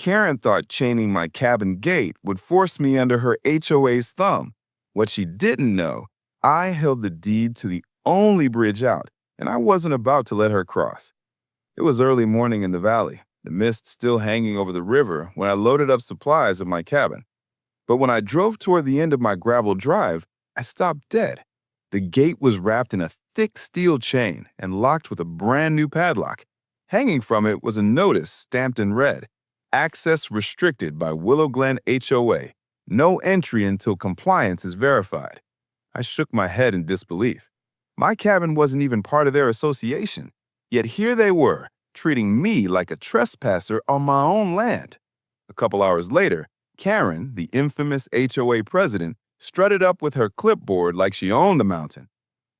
Karen thought chaining my cabin gate would force me under her HOA's thumb. What she didn't know, I held the deed to the only bridge out, and I wasn't about to let her cross. It was early morning in the valley, the mist still hanging over the river when I loaded up supplies in my cabin. But when I drove toward the end of my gravel drive, I stopped dead. The gate was wrapped in a thick steel chain and locked with a brand new padlock. Hanging from it was a notice stamped in red: access restricted by Willow Glen HOA. No entry until compliance is verified. I shook my head in disbelief. My cabin wasn't even part of their association. Yet here they were, treating me like a trespasser on my own land. A couple hours later, Karen, the infamous HOA president, strutted up with her clipboard like she owned the mountain.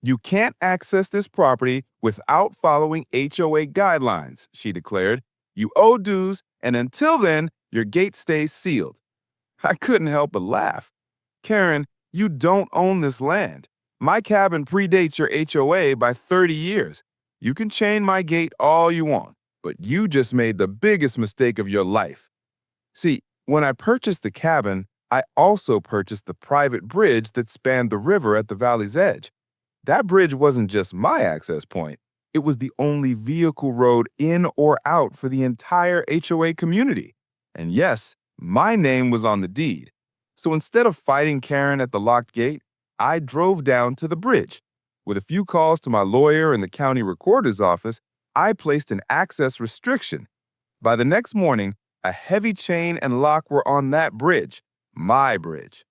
"You can't access this property without following HOA guidelines," she declared. "You owe dues, and until then, your gate stays sealed." I couldn't help but laugh. "Karen, you don't own this land. My cabin predates your HOA by 30 years. You can chain my gate all you want, but you just made the biggest mistake of your life." See, when I purchased the cabin, I also purchased the private bridge that spanned the river at the valley's edge. That bridge wasn't just my access point. It was the only vehicle road in or out for the entire HOA community. And yes, my name was on the deed. So instead of fighting Karen at the locked gate, I drove down to the bridge. With a few calls to my lawyer in the county recorder's office, I placed an access restriction. By the next morning, a heavy chain and lock were on that bridge, my bridge.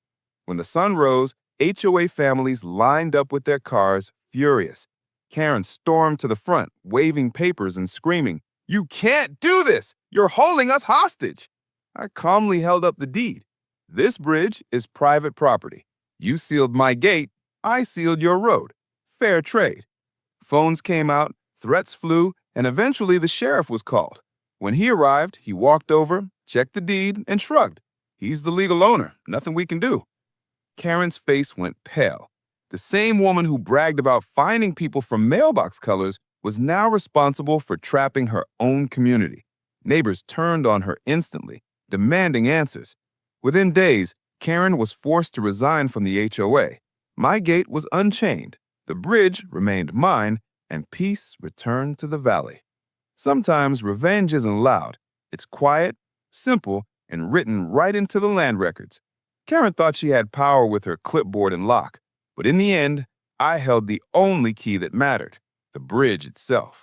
When the sun rose, HOA families lined up with their cars, furious. Karen stormed to the front, waving papers and screaming, "You can't do this! You're holding us hostage!" I calmly held up the deed. "This bridge is private property. You sealed my gate, I sealed your road. Fair trade." Phones came out, threats flew, and eventually the sheriff was called. When he arrived, he walked over, checked the deed, and shrugged. "He's the legal owner. Nothing we can do." Karen's face went pale. The same woman who bragged about finding people for mailbox colors was now responsible for trapping her own community. Neighbors turned on her instantly, demanding answers. Within days, Karen was forced to resign from the HOA. My gate was unchained, the bridge remained mine, and peace returned to the valley. Sometimes revenge isn't loud. It's quiet, simple, and written right into the land records. Karen thought she had power with her clipboard and lock, but in the end, I held the only key that mattered: the bridge itself.